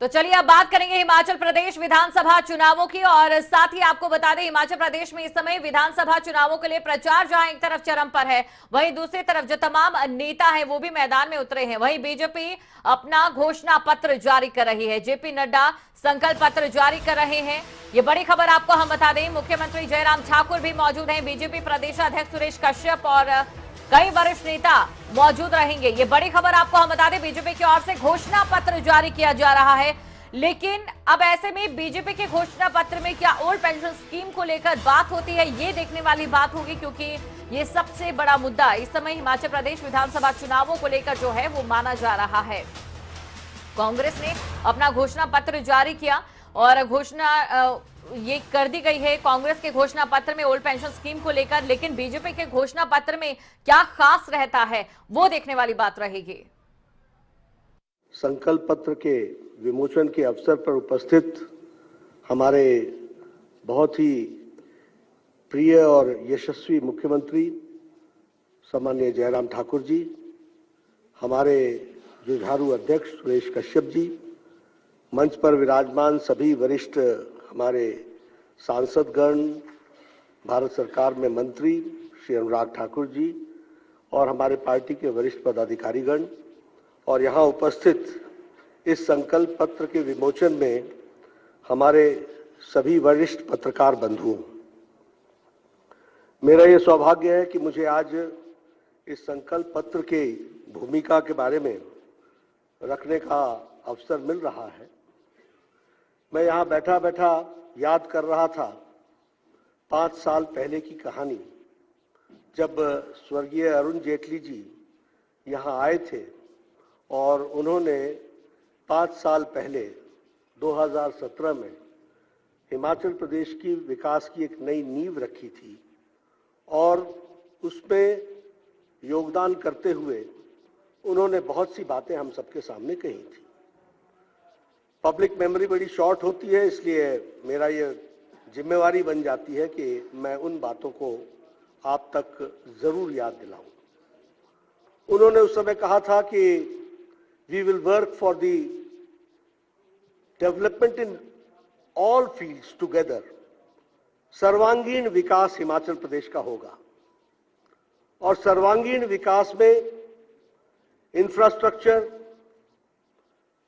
तो चलिए अब बात करेंगे हिमाचल प्रदेश विधानसभा चुनावों की और साथ ही आपको बता दें हिमाचल प्रदेश में इस समय विधानसभा चुनावों के लिए प्रचार जहां एक तरफ चरम पर है, वहीं दूसरी तरफ जो तमाम नेता हैं वो भी मैदान में उतरे हैं। वहीं बीजेपी अपना घोषणा पत्र जारी कर रही है, जेपी नड्डा संकल्प पत्र जारी कर रहे हैं। ये बड़ी खबर आपको हम बता दें, मुख्यमंत्री जयराम ठाकुर भी मौजूद हैं, बीजेपी प्रदेशाध्यक्ष सुरेश कश्यप और कई वरिष्ठ नेता मौजूद रहेंगे। ये बड़ी खबर आपको हम बता दें, बीजेपी की ओर से घोषणा पत्र जारी किया जा रहा है। लेकिन अब ऐसे में बीजेपी के घोषणा पत्र में क्या ओल्ड पेंशन स्कीम को लेकर बात होती है, ये देखने वाली बात होगी, क्योंकि ये सबसे बड़ा मुद्दा इस समय हिमाचल प्रदेश विधानसभा चुनावों को लेकर जो है वो माना जा रहा है। कांग्रेस ने अपना घोषणा पत्र जारी किया और घोषणा ये कर दी गई है कांग्रेस के घोषणा पत्र में ओल्ड पेंशन स्कीम को लेकर। लेकिन बीजेपी के घोषणा पत्र में क्या खास रहता है वो देखने वाली बात रहेगी। संकल्प पत्र के विमोचन के अवसर पर उपस्थित हमारे बहुत ही प्रिय और यशस्वी मुख्यमंत्री सम्माननीय जयराम ठाकुर जी, हमारे जुझारू अध्यक्ष सुरेश कश्यप जी, मंच पर विराजमान सभी वरिष्ठ हमारे सांसदगण, भारत सरकार में मंत्री श्री अनुराग ठाकुर जी और हमारे पार्टी के वरिष्ठ पदाधिकारीगण और यहाँ उपस्थित इस संकल्प पत्र के विमोचन में हमारे सभी वरिष्ठ पत्रकार बंधुओं, मेरा ये सौभाग्य है कि मुझे आज इस संकल्प पत्र के भूमिका के बारे में रखने का अवसर मिल रहा है। मैं यहाँ बैठा बैठा याद कर रहा था 5 साल पहले की कहानी, जब स्वर्गीय अरुण जेटली जी यहाँ आए थे और उन्होंने 5 साल पहले 2017 में हिमाचल प्रदेश की विकास की एक नई नींव रखी थी और उसमें योगदान करते हुए उन्होंने बहुत सी बातें हम सबके सामने कही थी। पब्लिक मेमोरी बड़ी शॉर्ट होती है, इसलिए मेरा ये जिम्मेवारी बन जाती है कि मैं उन बातों को आप तक जरूर याद दिलाऊं। उन्होंने उस समय कहा था कि we will work for the development in all fields together, सर्वांगीण विकास हिमाचल प्रदेश का होगा। और सर्वांगीण विकास में इंफ्रास्ट्रक्चर,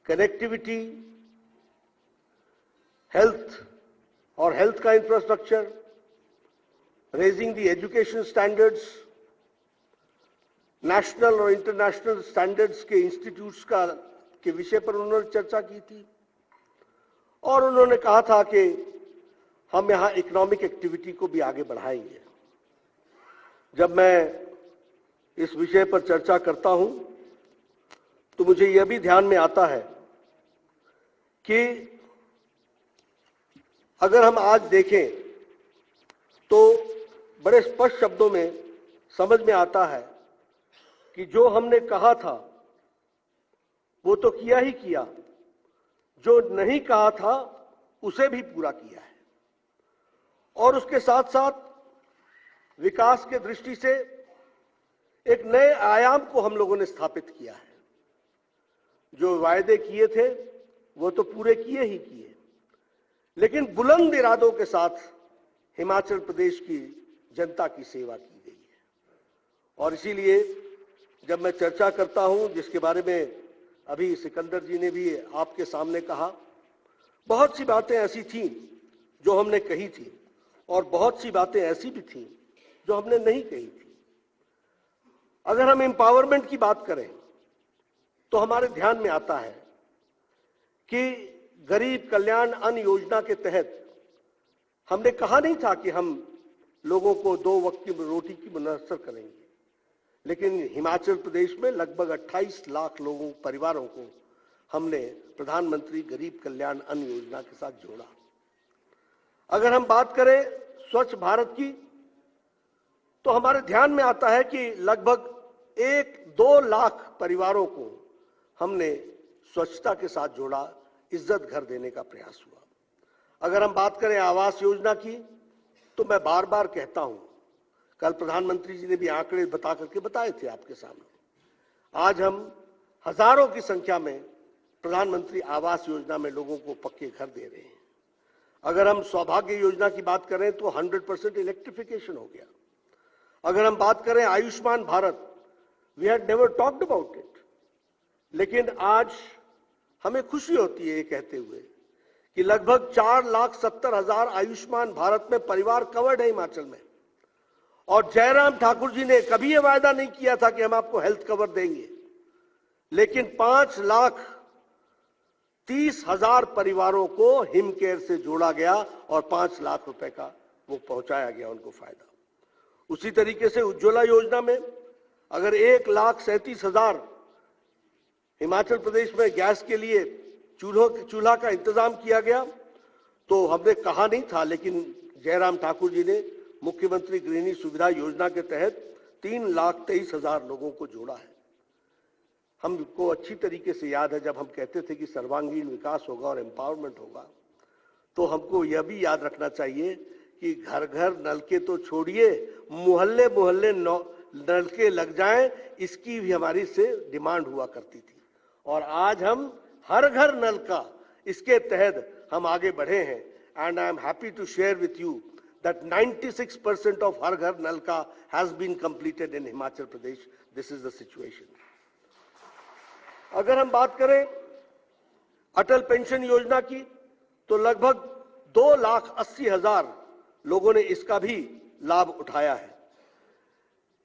कनेक्टिविटी, हेल्थ और हेल्थ का infrastructure, raising the education standards, national और इंटरनेशनल स्टैंडर्ड्स के इंस्टीट्यूट्स का के विषय पर उन्होंने चर्चा की थी। और उन्होंने कहा था कि हम यहाँ इकोनॉमिक एक्टिविटी को भी आगे बढ़ाएंगे। जब मैं इस विषय पर चर्चा करता हूं तो मुझे यह भी ध्यान में आता है कि अगर हम आज देखें तो बड़े स्पष्ट शब्दों में समझ में आता है कि जो हमने कहा था वो तो किया ही किया, जो नहीं कहा था उसे भी पूरा किया है। और उसके साथ साथ विकास के दृष्टि से एक नए आयाम को हम लोगों ने स्थापित किया है। जो वायदे किए थे वो तो पूरे किए ही किए, लेकिन बुलंद इरादों के साथ हिमाचल प्रदेश की जनता की सेवा की गई है। और इसीलिए जब मैं चर्चा करता हूं, जिसके बारे में अभी सिकंदर जी ने भी आपके सामने कहा, बहुत सी बातें ऐसी थीं जो हमने कही थी और बहुत सी बातें ऐसी भी थीं जो हमने नहीं कही थी। अगर हम एम्पावरमेंट की बात करें तो हमारे ध्यान में आता है कि गरीब कल्याण अन्न योजना के तहत हमने कहा नहीं था कि हम लोगों को 2 वक्त की रोटी की मुयस्सर करेंगे, लेकिन हिमाचल प्रदेश में लगभग 28 लाख लोगों, परिवारों को हमने प्रधानमंत्री गरीब कल्याण अन्न योजना के साथ जोड़ा। अगर हम बात करें स्वच्छ भारत की तो हमारे ध्यान में आता है कि लगभग 1-2 लाख परिवारों को हमने स्वच्छता के साथ जोड़ा, इज्जत घर देने का प्रयास हुआ। अगर हम बात करें आवास योजना की तो मैं बार बार कहता हूं, कल प्रधानमंत्री जी ने भी आंकड़े बता करके बताए थे आपके सामने। आज हम हजारों की संख्या में प्रधानमंत्री आवास योजना में लोगों को पक्के घर दे रहे हैं। अगर हम सौभाग्य योजना की बात करें तो 100% इलेक्ट्रिफिकेशन हो गया। अगर हम बात करें Ayushman Bharat, we had never talked about it, लेकिन आज हमें खुशी होती है ये कहते हुए कि लगभग 4,70,000 आयुष्मान भारत में परिवार कवर्ड है हिमाचल में। और जयराम ठाकुर जी ने कभी ये वायदा नहीं किया था कि हम आपको हेल्थ कवर देंगे, लेकिन 5,30,000 परिवारों को हिमकेयर से जोड़ा गया और 5 लाख रुपए का वो पहुंचाया गया उनको फायदा। उसी तरीके से उज्ज्वला योजना में अगर 1,37,000 हिमाचल प्रदेश में गैस के लिए चूल्हा का इंतजाम किया गया, तो हमने कहा नहीं था, लेकिन जयराम ठाकुर जी ने मुख्यमंत्री गृहिणी सुविधा योजना के तहत 3,23,000 लोगों को जोड़ा है। हमको अच्छी तरीके से याद है जब हम कहते थे कि सर्वांगीण विकास होगा और एम्पावरमेंट होगा, तो हमको यह भी याद रखना चाहिए कि घर घर नलके तो छोड़िए, मोहल्ले मोहल्ले नलके लग जाएं, इसकी भी हमारी से डिमांड हुआ करती थी। और आज हम हर घर नल का, इसके तहत हम आगे बढ़े हैं। And I am happy to share with you that 96% of हर घर नल का has been completed in Himachal Pradesh. This is the situation. अगर हम बात करें अटल पेंशन योजना की, तो लगभग 2,80,000 लोगों ने इसका भी लाभ उठाया है।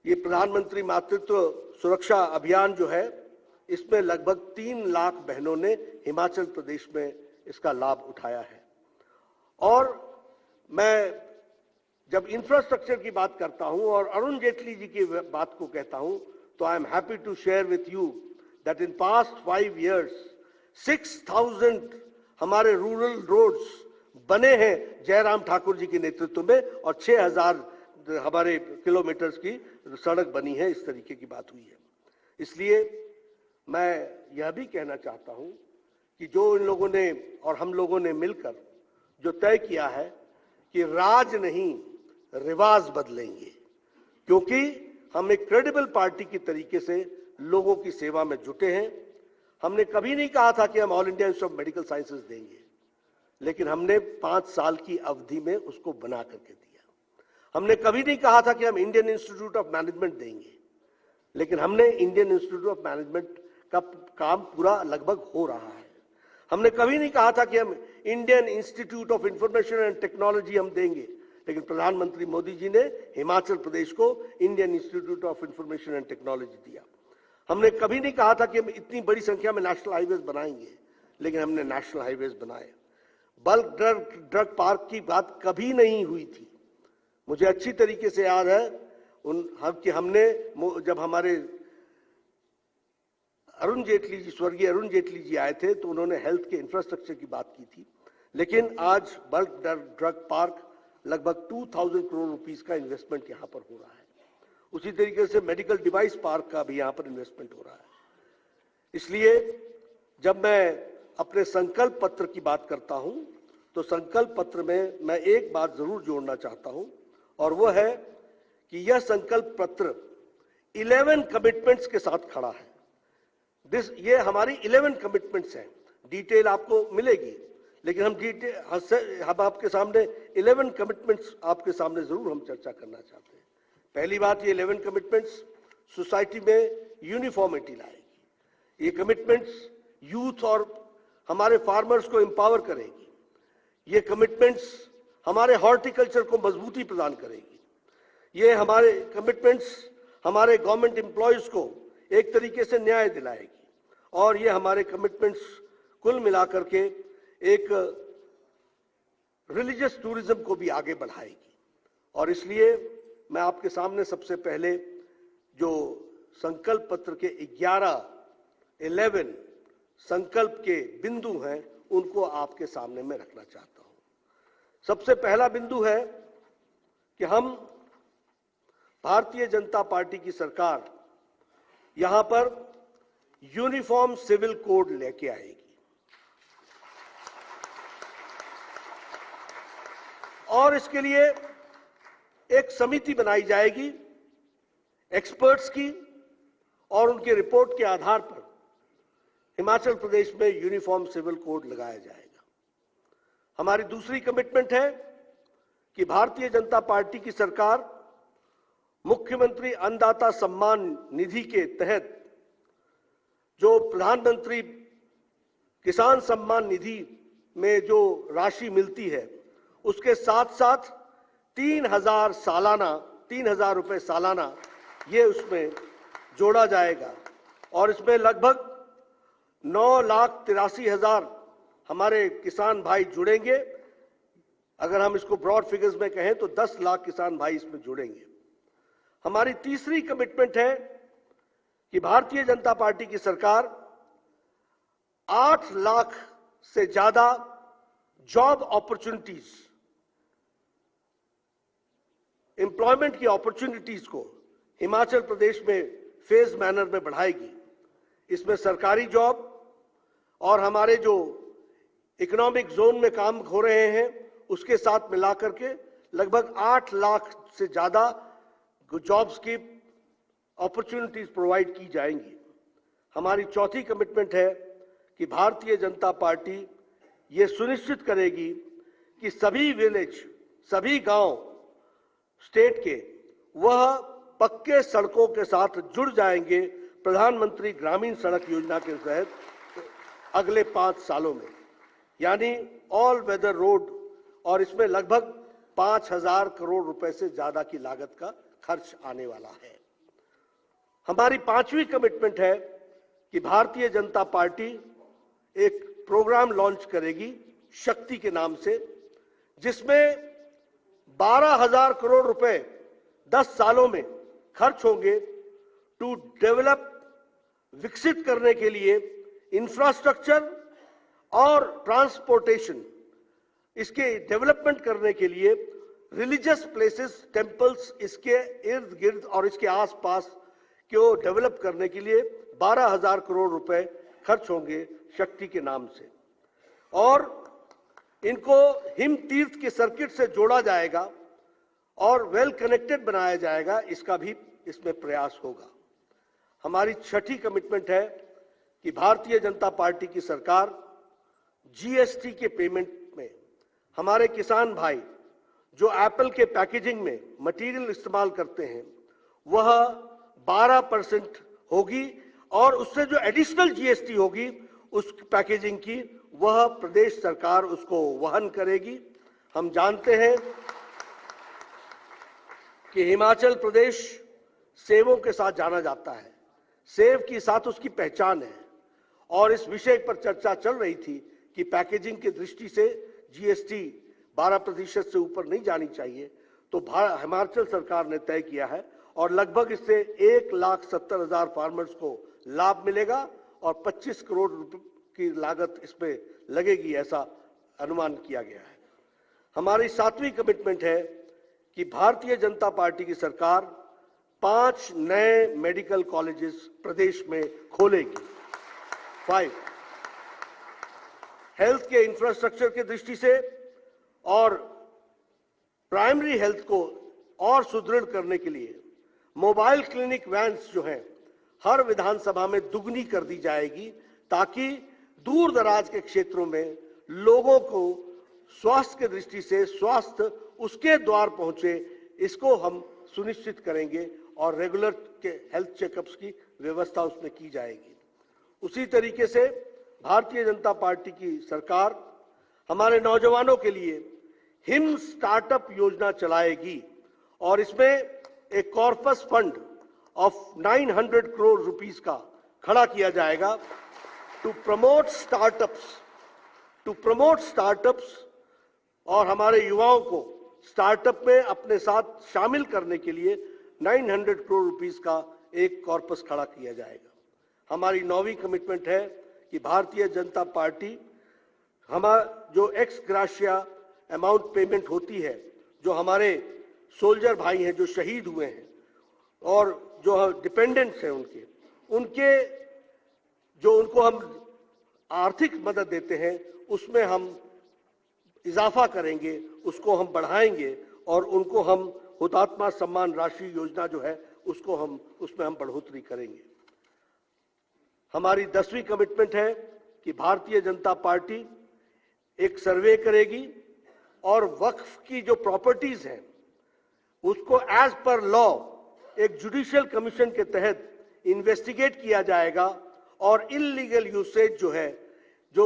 ये प्रधानमंत्री मातृत्व सुरक्षा अभियान जो है, इसमें लगभग 3 लाख बहनों ने हिमाचल प्रदेश में इसका लाभ उठाया है। और मैं जब इंफ्रास्ट्रक्चर की बात करता हूं और अरुण जेटली जी की बात को कहता हूं, तो I am happy to share with you that in past 5 years 6,000 हमारे रूरल रोड्स बने हैं जयराम ठाकुर जी के नेतृत्व में, और 6,000 हमारे किलोमीटर्स की सड़क बनी है। इस तरीके की बात हुई है। इसलिए मैं यह भी कहना चाहता हूं कि जो इन लोगों ने और हम लोगों ने मिलकर जो तय किया है कि राज नहीं रिवाज बदलेंगे, क्योंकि हम एक क्रेडिबल पार्टी की तरीके से लोगों की सेवा में जुटे हैं। हमने कभी नहीं कहा था कि हम all India institute of medical sciences देंगे, लेकिन हमने 5 साल की अवधि में उसको बना करके दिया। हमने कभी नहीं कहा था कि हम इंडियन इंस्टीट्यूट ऑफ मैनेजमेंट देंगे, लेकिन हमने इंडियन इंस्टीट्यूट ऑफ मैनेजमेंट का काम पूरा लगभग हो रहा है। हमने कभी नहीं कहा था कि हम Indian institute of information and technology हम देंगे, लेकिन प्रधानमंत्री मोदी जी ने हिमाचल प्रदेश को Indian institute of information and technology दिया। हमने कभी नहीं कहा था कि हम इतनी बड़ी संख्या में नेशनल हाईवेज बनाएंगे, लेकिन हमने नेशनल हाईवेज बनाए। बल्क ड्रग पार्क की बात कभी नहीं हुई थी। मुझे अच्छी तरीके से याद है कि हमने जब हमारे स्वर्गीय अरुण जेटली जी आए थे, तो उन्होंने हेल्थ के इंफ्रास्ट्रक्चर की बात की थी, लेकिन आज बल्क ड्रग पार्क लगभग 2,000 करोड़ रुपीस का इन्वेस्टमेंट यहां पर हो रहा है। उसी तरीके से मेडिकल डिवाइस पार्क का भी यहां पर इन्वेस्टमेंट हो रहा है। इसलिए जब मैं अपने संकल्प पत्र की बात करता हूं, तो संकल्प पत्र में मैं एक बात जरूर जोड़ना चाहता हूं, और वो है कि यह संकल्प पत्र 11 कमिटमेंट्स के साथ खड़ा है। ये हमारी 11 कमिटमेंट्स हैं। डिटेल आपको मिलेगी, लेकिन हम आपके सामने 11 कमिटमेंट्स आपके सामने जरूर हम चर्चा करना चाहते हैं। पहली बात, ये 11 कमिटमेंट्स सोसाइटी में यूनिफॉर्मिटी लाएगी। ये कमिटमेंट्स यूथ और हमारे फार्मर्स को एम्पावर करेगी। ये कमिटमेंट्स हमारे हॉर्टिकल्चर को मजबूती प्रदान करेगी। ये हमारे कमिटमेंट्स हमारे गवर्नमेंट एम्प्लॉयज को एक तरीके से न्याय दिलाएगी, और ये हमारे कमिटमेंट्स कुल मिलाकर के एक रिलीजियस टूरिज्म को भी आगे बढ़ाएगी। और इसलिए मैं आपके सामने सबसे पहले जो संकल्प पत्र के 11 संकल्प के बिंदु हैं, उनको आपके सामने मैं रखना चाहता हूं। सबसे पहला बिंदु है कि हम भारतीय जनता पार्टी की सरकार यहां पर यूनिफॉर्म सिविल कोड लेके आएगी, और इसके लिए एक समिति बनाई जाएगी एक्सपर्ट्स की, और उनके रिपोर्ट के आधार पर हिमाचल प्रदेश में यूनिफॉर्म सिविल कोड लगाया जाएगा। हमारी दूसरी कमिटमेंट है कि भारतीय जनता पार्टी की सरकार मुख्यमंत्री अन्नदाता सम्मान निधि के तहत जो प्रधानमंत्री किसान सम्मान निधि में जो राशि मिलती है उसके साथ साथ 3,000 रुपए सालाना ये उसमें जोड़ा जाएगा और इसमें लगभग 9,83,000 हमारे किसान भाई जुड़ेंगे। अगर हम इसको ब्रॉड फिगर्स में कहें तो 10 लाख किसान भाई इसमें जुड़ेंगे। हमारी तीसरी कमिटमेंट है कि भारतीय जनता पार्टी की सरकार 8 लाख से ज्यादा जॉब अपॉर्चुनिटीज, एम्प्लॉयमेंट की अपॉर्चुनिटीज को हिमाचल प्रदेश में फेज मैनर में बढ़ाएगी। इसमें सरकारी जॉब और हमारे जो इकोनॉमिक जोन में काम हो रहे हैं उसके साथ मिलाकर के लगभग 8 लाख से ज्यादा जॉब्स की अपॉर्चुनिटीज प्रोवाइड की जाएंगी। हमारी चौथी कमिटमेंट है कि भारतीय जनता पार्टी ये सुनिश्चित करेगी कि सभी विलेज, सभी गांव स्टेट के वह पक्के सड़कों के साथ जुड़ जाएंगे प्रधानमंत्री ग्रामीण सड़क योजना के तहत अगले 5 सालों में, यानी ऑल वेदर रोड, और इसमें लगभग 5,000 करोड़ रुपए से ज्यादा की लागत का खर्च आने वाला है। हमारी पांचवी कमिटमेंट है कि भारतीय जनता पार्टी एक प्रोग्राम लॉन्च करेगी शक्ति के नाम से, जिसमें 12,000 करोड़ रुपए 10 सालों में खर्च होंगे टू डेवलप, विकसित करने के लिए इंफ्रास्ट्रक्चर और ट्रांसपोर्टेशन, इसके डेवलपमेंट करने के लिए रिलीजियस प्लेसेस, टेंपल्स, इसके इर्द गिर्द और इसके आसपास को डेवलप करने के लिए 12,000 करोड़ रुपए खर्च होंगे शक्ति के नाम से, और इनको हिम तीर्थ के सर्किट से जोड़ा जाएगा और वेल कनेक्टेड बनाया जाएगा, इसका भी इसमें प्रयास होगा। हमारी छठी कमिटमेंट है कि भारतीय जनता पार्टी की सरकार जीएसटी के पेमेंट में हमारे किसान भाई जो एप्पल के पैकेजिंग में मटेरियल इस्तेमाल करते हैं वह 12% होगी, और उससे जो एडिशनल जीएसटी होगी उस पैकेजिंग की वह प्रदेश सरकार उसको वहन करेगी। हम जानते हैं कि हिमाचल प्रदेश सेवों के साथ जाना जाता है, सेव के साथ उसकी पहचान है, और इस विषय पर चर्चा चल रही थी कि पैकेजिंग की दृष्टि से जीएसटी 12% से ऊपर नहीं जानी चाहिए। तो हिमाचल सरकार ने तय किया है और लगभग इससे 1,70,000 फार्मर्स को लाभ मिलेगा और 25 करोड़ रुपए की लागत इसमें लगेगी, ऐसा अनुमान किया गया है। हमारी सातवीं कमिटमेंट है कि भारतीय जनता पार्टी की सरकार 5 नए मेडिकल कॉलेजेस प्रदेश में खोलेगी। 5 हेल्थ के इंफ्रास्ट्रक्चर की दृष्टि से और प्राइमरी हेल्थ को और सुदृढ़ करने के लिए मोबाइल क्लिनिक वैन्स जो हैं हर विधानसभा में दुगनी कर दी जाएगी, ताकि दूर दराज के क्षेत्रों में लोगों को स्वास्थ्य की दृष्टि से स्वास्थ्य उसके द्वार पहुंचे, इसको हम सुनिश्चित करेंगे और रेगुलर के हेल्थ चेकअप्स की व्यवस्था उसमें की जाएगी। उसी तरीके से भारतीय जनता पार्टी की सरकार हमारे नौजवानों के लिए हिम स्टार्टअप योजना चलाएगी और इसमें एक corpus fund of 900 crore rupees का खड़ा किया जाएगा टू प्रमोट स्टार्टअप्स और हमारे युवाओं को स्टार्टअप में अपने साथ शामिल करने के लिए 900 करोड़ रुपीस का एक कॉर्पस खड़ा किया जाएगा। हमारी 9वीं कमिटमेंट है कि भारतीय जनता पार्टी हमारा जो एक्स ग्राशिया अमाउंट पेमेंट होती है, जो हमारे सोल्जर भाई हैं जो शहीद हुए हैं और जो डिपेंडेंट्स हैं उनके जो उनको हम आर्थिक मदद देते हैं उसमें हम इजाफा करेंगे, उसको हम बढ़ाएंगे और उनको हम हुतात्मा सम्मान राशि योजना जो है उसको हम उसमें हम बढ़ोतरी करेंगे। हमारी 10वीं कमिटमेंट है कि भारतीय जनता पार्टी एक सर्वे करेगी और वक्फ की जो प्रॉपर्टीज हैं उसको एज पर लॉ एक जुडिशियल कमीशन के तहत इन्वेस्टिगेट किया जाएगा और इलीगल यूसेज जो है, जो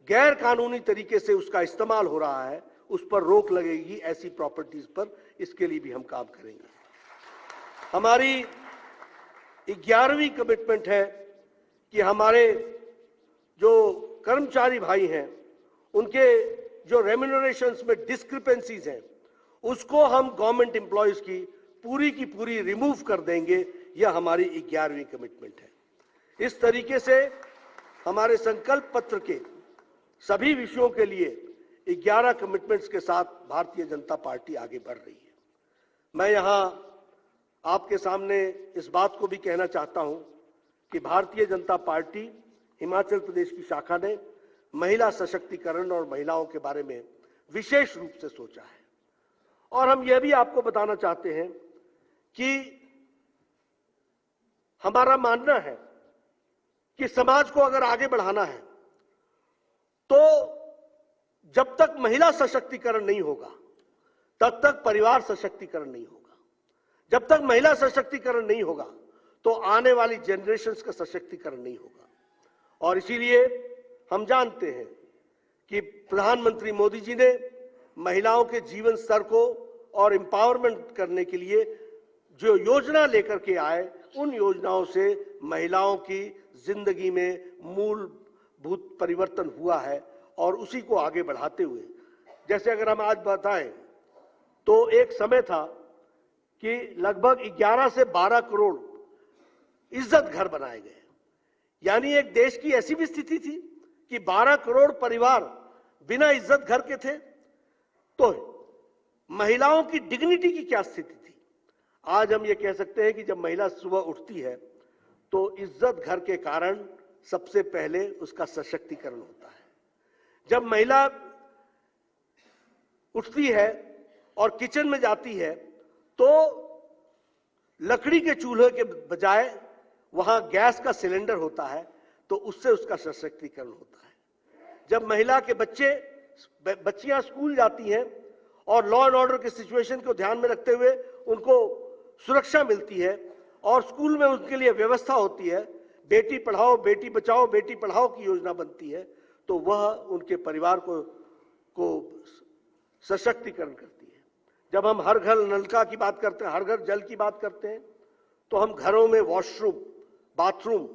गैर कानूनी तरीके से उसका इस्तेमाल हो रहा है, उस पर रोक लगेगी ऐसी प्रॉपर्टीज पर। इसके लिए भी हम काम करेंगे। हमारी 11वीं कमिटमेंट है कि हमारे जो कर्मचारी भाई हैं उनके जो रेम्यूनरेशंस में डिस्क्रिपेंसीज हैं उसको हम गवर्नमेंट एम्प्लॉयज की पूरी रिमूव कर देंगे। यह हमारी 11वीं कमिटमेंट है। इस तरीके से हमारे संकल्प पत्र के सभी विषयों के लिए 11 कमिटमेंट्स के साथ भारतीय जनता पार्टी आगे बढ़ रही है। मैं यहां आपके सामने इस बात को भी कहना चाहता हूं कि भारतीय जनता पार्टी हिमाचल प्रदेश की शाखा ने महिला सशक्तिकरण और महिलाओं के बारे में विशेष रूप से सोचा है। और हम यह भी आपको बताना चाहते हैं कि हमारा मानना है कि समाज को अगर आगे बढ़ाना है तो जब तक महिला सशक्तिकरण नहीं होगा तब तक परिवार सशक्तिकरण नहीं होगा। जब तक महिला सशक्तिकरण नहीं होगा तो आने वाली जनरेशंस का सशक्तिकरण नहीं होगा। और इसीलिए हम जानते हैं कि प्रधानमंत्री मोदी जी ने महिलाओं के जीवन स्तर को और एम्पावरमेंट करने के लिए जो योजना लेकर के आए, उन योजनाओं से महिलाओं की जिंदगी में मूलभूत परिवर्तन हुआ है। और उसी को आगे बढ़ाते हुए, जैसे अगर हम आज बताएं तो एक समय था कि लगभग 11 से 12 करोड़ इज्जत घर बनाए गए। यानी एक देश की ऐसी भी स्थिति थी कि 12 करोड़ परिवार बिना इज्जत घर के थे। तो महिलाओं की डिग्निटी की क्या स्थिति थी? आज हम ये कह सकते हैं कि जब महिला सुबह उठती है तो इज्जत घर के कारण सबसे पहले उसका सशक्तिकरण होता है। जब महिला उठती है और किचन में जाती है तो लकड़ी के चूल्हे के बजाय वहां गैस का सिलेंडर होता है, तो उससे उसका सशक्तिकरण होता है। जब महिला के बच्चियां स्कूल जाती हैं और लॉ एंड ऑर्डर की सिचुएशन को ध्यान में रखते हुए उनको सुरक्षा मिलती है और स्कूल में उनके लिए व्यवस्था होती है, बेटी पढ़ाओ बेटी बचाओ बेटी पढ़ाओ की योजना बनती है, तो वह उनके परिवार को सशक्तिकरण करती है। जब हम हर घर नलका की बात करते हैं, हर घर जल की बात करते हैं, तो हम घरों में वॉशरूम, बाथरूम,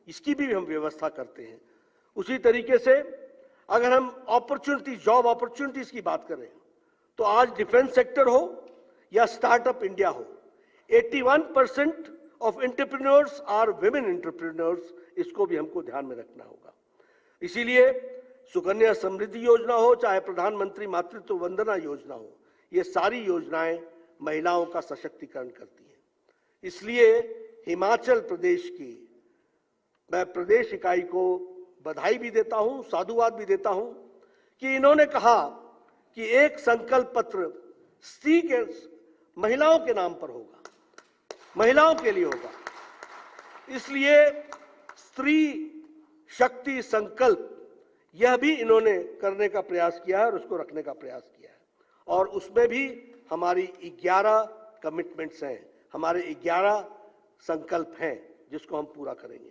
इसकी भी हम व्यवस्था करते हैं। उसी तरीके से अगर हम अपॉर्चुनिटी, जॉब अपॉर्चुनिटीज की बात करें तो आज डिफेंस सेक्टर हो या स्टार्टअप इंडिया हो, 81% of entrepreneurs are women entrepreneurs. इसको भी हमको ध्यान में रखना होगा। इसीलिए सुकन्या समृद्धि योजना हो, चाहे प्रधानमंत्री मातृत्व वंदना योजना हो, ये सारी योजनाएं महिलाओं का सशक्तिकरण करती हैं। इसलिए हिमाचल प्रदेश की मैं प्रदेश इकाई को बधाई भी देता हूं, साधुवाद भी देता हूं कि इन्होंने कहा कि एक संकल्प पत्र स्त्री के, महिलाओं के नाम पर होगा, महिलाओं के लिए होगा। इसलिए स्त्री शक्ति संकल्प यह भी इन्होंने करने का प्रयास किया है और उसको रखने का प्रयास किया है। और उसमें भी हमारी 11 कमिटमेंट्स हैं, हमारे 11 संकल्प हैं जिसको हम पूरा करेंगे।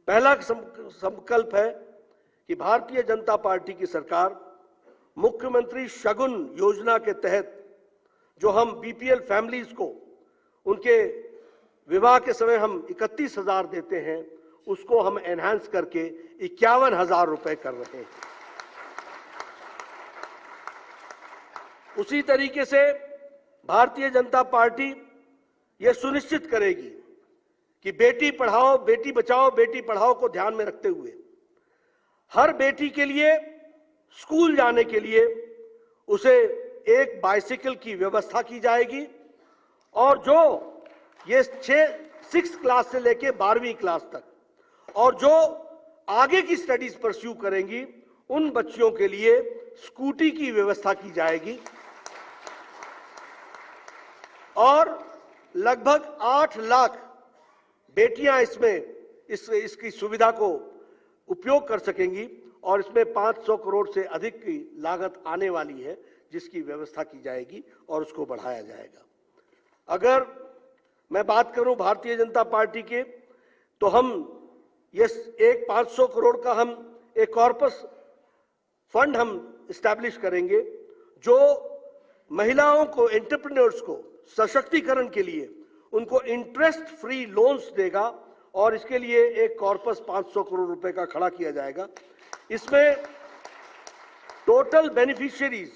पहला संकल्प है कि भारतीय जनता पार्टी की सरकार मुख्यमंत्री शगुन योजना के तहत जो हम बीपीएल फैमिलीज को उनके विवाह के समय हम 31,000 देते हैं, उसको हम एनहांस करके 51,000 रुपए कर रहे हैं। उसी तरीके से भारतीय जनता पार्टी यह सुनिश्चित करेगी कि बेटी पढ़ाओ बेटी बचाओ बेटी पढ़ाओ को ध्यान में रखते हुए हर बेटी के लिए स्कूल जाने के लिए उसे एक बाइसिकल की व्यवस्था की जाएगी। और जो ये 6 क्लास से लेके 12वीं क्लास तक और जो आगे की स्टडीज परस्यू करेंगी उन बच्चियों के लिए स्कूटी की व्यवस्था की जाएगी। और लगभग 8 लाख बेटियां इसमें इसकी सुविधा को उपयोग कर सकेंगी और इसमें 500 करोड़ से अधिक की लागत आने वाली है, जिसकी व्यवस्था की जाएगी और उसको बढ़ाया जाएगा। अगर मैं बात करूं भारतीय जनता पार्टी के, तो हम ये एक 500 करोड़ का हम एक कॉर्पस फंड हम इस्टेब्लिश करेंगे, जो महिलाओं को, एंटरप्रेन्योर्स को सशक्तिकरण के लिए उनको इंटरेस्ट फ्री लोन्स देगा और इसके लिए एक कॉर्पस 500 करोड़ रुपए का खड़ा किया जाएगा। इसमें टोटल बेनिफिशियरीज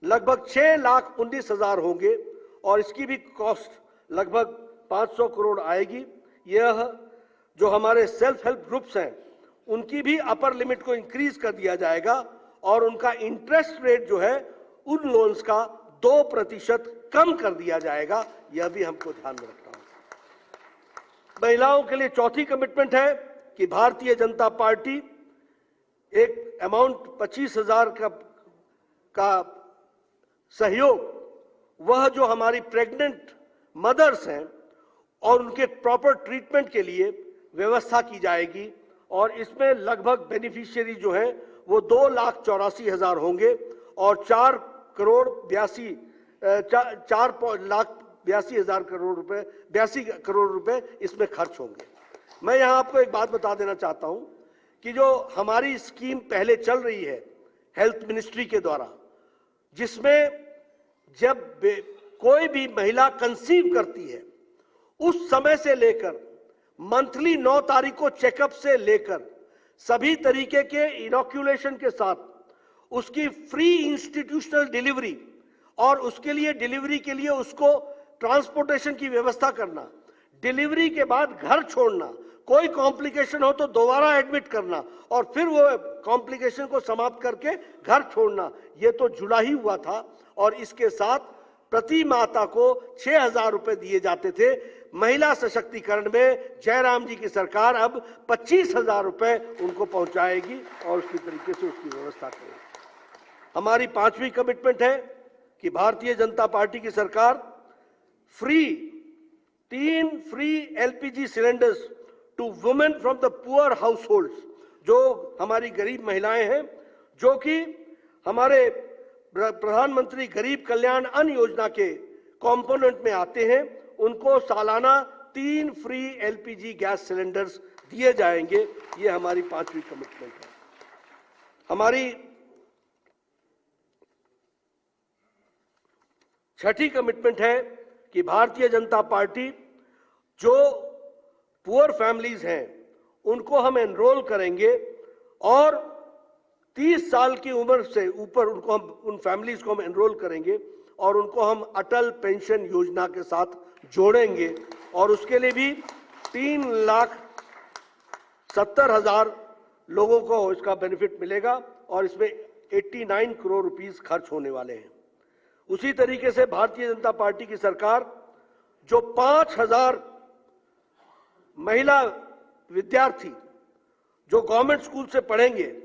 लगभग 6,19,000 होंगे और इसकी भी कॉस्ट लगभग 500 करोड़ आएगी। यह जो हमारे सेल्फ हेल्प ग्रुप्स हैं, उनकी भी अपर लिमिट को इंक्रीज कर दिया जाएगा और उनका इंटरेस्ट रेट जो है उन लोन्स का 2% कम कर दिया जाएगा। यह भी हमको ध्यान में रखना होगा। महिलाओं के लिए चौथी कमिटमेंट है कि भारतीय जनता पार्टी एक अमाउंट 25,000 का सहयोग, वह जो हमारी प्रेग्नेंट मदर्स हैं और उनके प्रॉपर ट्रीटमेंट के लिए व्यवस्था की जाएगी और इसमें लगभग बेनिफिशियरी जो हैं वो 2,84,000 होंगे और 82 करोड़ रुपए इसमें खर्च होंगे। मैं यहां आपको एक बात बता देना चाहता हूं कि जो हमारी स्कीम पहले चल रही है हेल्थ मिनिस्ट्री के द्वारा, जिसमें जब कोई भी महिला कंसीव करती है उस समय से लेकर मंथली 9 तारीख को चेकअप से लेकर सभी तरीके के इनॉक्यूलेशन के साथ उसकी फ्री इंस्टीट्यूशनल डिलीवरी और उसके लिए डिलीवरी के लिए उसको ट्रांसपोर्टेशन की व्यवस्था करना, डिलीवरी के बाद घर छोड़ना, कोई कॉम्प्लिकेशन हो तो दोबारा एडमिट करना और फिर वो कॉम्प्लिकेशन को समाप्त करके घर छोड़ना, ये तो जुड़ा ही हुआ था। और इसके साथ प्रति माता को 6,000 रुपए दिए जाते थे। महिला सशक्तिकरण में जयराम जी की सरकार अब 25,000 रुपए उनको पहुंचाएगी और उसकी तरीके से उसकी व्यवस्था करेगी। हमारी 5वीं कमिटमेंट है कि भारतीय जनता पार्टी की सरकार 3 free LPG cylinders to women from the poor households, जो हमारी गरीब महिलाएं हैं, जो कि हमारे प्रधानमंत्री गरीब कल्याण अन्न योजना के कंपोनेंट में आते हैं, उनको सालाना 3 फ्री LPG गैस सिलेंडर्स दिए जाएंगे। ये हमारी 5वीं कमिटमेंट है। हमारी 6ठी कमिटमेंट है कि भारतीय जनता पार्टी जो पुअर फैमिलीज हैं उनको हम एनरोल करेंगे और 30 साल की उम्र से ऊपर उनको हम, उन फैमिलीज को हम एनरोल करेंगे और उनको हम अटल पेंशन योजना के साथ जोड़ेंगे और उसके लिए भी 3,70,000 लोगों को इसका बेनिफिट मिलेगा और इसमें 89 करोड़ रुपीस खर्च होने वाले हैं। उसी तरीके से भारतीय जनता पार्टी की सरकार जो 5,000 महिला विद्यार्थी जो गवर्नमेंट स्कूल से पढ़ेंगे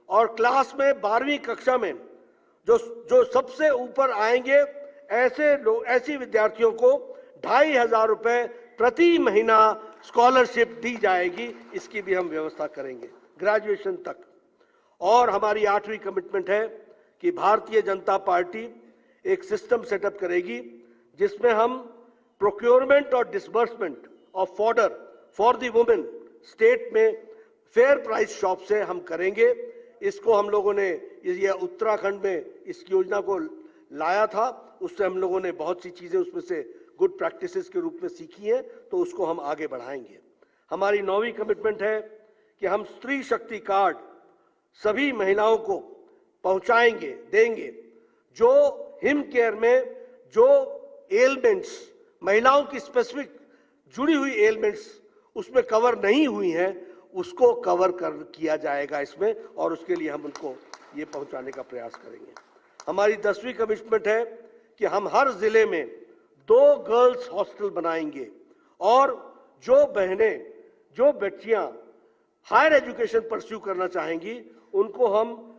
और क्लास में 12वीं कक्षा में जो सबसे ऊपर आएंगे, ऐसी विद्यार्थियों को 2,500 रुपए प्रति महीना स्कॉलरशिप दी जाएगी। इसकी भी हम व्यवस्था करेंगे ग्रेजुएशन तक। और हमारी 8वीं कमिटमेंट है कि भारतीय जनता पार्टी एक सिस्टम सेटअप करेगी जिसमें हम प्रोक्योरमेंट और disbursement of fodder for the women state में फेयर प्राइस शॉप से हम करेंगे। इसको हम लोगों ने ये उत्तराखंड में इस योजना को लाया था, उससे हम लोगों ने बहुत सी चीजें उसमें से गुड प्रैक्टिसेस के रूप में सीखी हैं, तो उसको हम आगे बढ़ाएंगे। हमारी 9वीं कमिटमेंट है कि हम स्त्री शक्ति कार्ड सभी महिलाओं को पहुंचाएंगे, देंगे। जो हिम केयर में जो एलमेंट्स, महिलाओं की स्पेसिफिक जुड़ी हुई एलमेंट्स उसमें कवर नहीं हुई हैं, उसको कवर किया जाएगा इसमें और उसके लिए हम उनको ये पहुंचाने का प्रयास करेंगे। हमारी 10वीं कमिटमेंट है कि हम हर जिले में 2 गर्ल्स हॉस्टल बनाएंगे और जो बहनें, जो बच्चियां हायर एजुकेशन परस्यू करना चाहेंगी उनको हम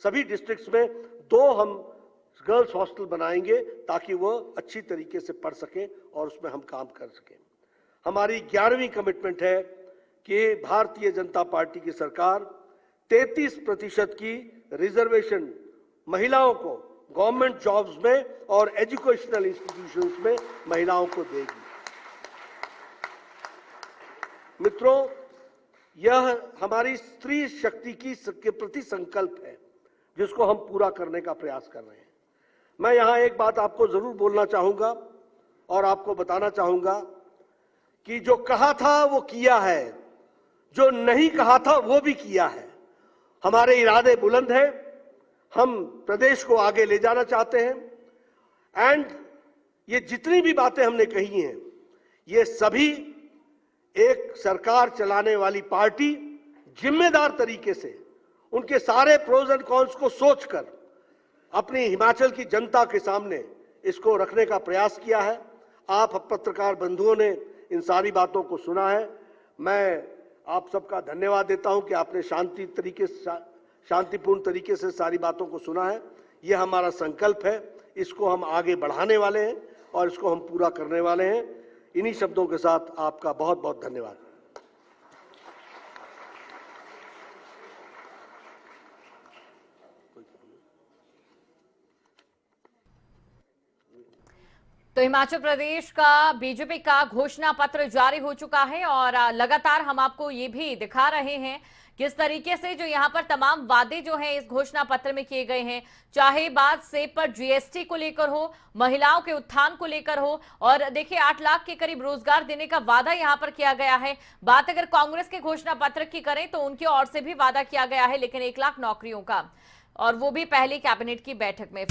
सभी डिस्ट्रिक्ट्स में 2 हम गर्ल्स हॉस्टल बनाएंगे ताकि वो अच्छी तरीके से पढ़ सकें और उसमें हम काम कर सकें। हमारी 11वीं कमिटमेंट है कि भारतीय जनता पार्टी की सरकार 33% की रिजर्वेशन महिलाओं को गवर्नमेंट जॉब्स में और एजुकेशनल इंस्टीट्यूशंस में महिलाओं को देगी। मित्रों, यह हमारी स्त्री शक्ति के प्रति संकल्प है जिसको हम पूरा करने का प्रयास कर रहे हैं। मैं यहां एक बात आपको जरूर बोलना चाहूंगा और आपको बताना चाहूंगा कि जो कहा था वो किया है, जो नहीं कहा था वो भी किया है। हमारे इरादे बुलंद हैं, हम प्रदेश को आगे ले जाना चाहते हैं एंड ये जितनी भी बातें हमने कही हैं, ये सभी एक सरकार चलाने वाली पार्टी जिम्मेदार तरीके से उनके सारे प्रोज एंड कॉन्स को सोचकर अपनी हिमाचल की जनता के सामने इसको रखने का प्रयास किया है। आप पत्रकार बंधुओं ने इन सारी बातों को सुना है। मैं आप सबका धन्यवाद देता हूं कि आपने शांतिपूर्ण तरीके से सारी बातों को सुना है। यह हमारा संकल्प है, इसको हम आगे बढ़ाने वाले हैं और इसको हम पूरा करने वाले हैं। इन्हीं शब्दों के साथ आपका बहुत बहुत धन्यवाद। तो हिमाचल प्रदेश का बीजेपी का घोषणा पत्र जारी हो चुका है और लगातार हम आपको ये भी दिखा रहे हैं किस तरीके से जो यहाँ पर तमाम वादे जो हैं इस घोषणा पत्र में किए गए हैं, चाहे बात सेब पर जीएसटी को लेकर हो, महिलाओं के उत्थान को लेकर हो, और देखिए 8 लाख के करीब रोजगार देने का वादा यहाँ पर किया गया है। बात अगर कांग्रेस के घोषणा पत्र की करें तो उनकी ओर से भी वादा किया गया है, लेकिन 1 लाख नौकरियों का, और वो भी पहली कैबिनेट की बैठक में।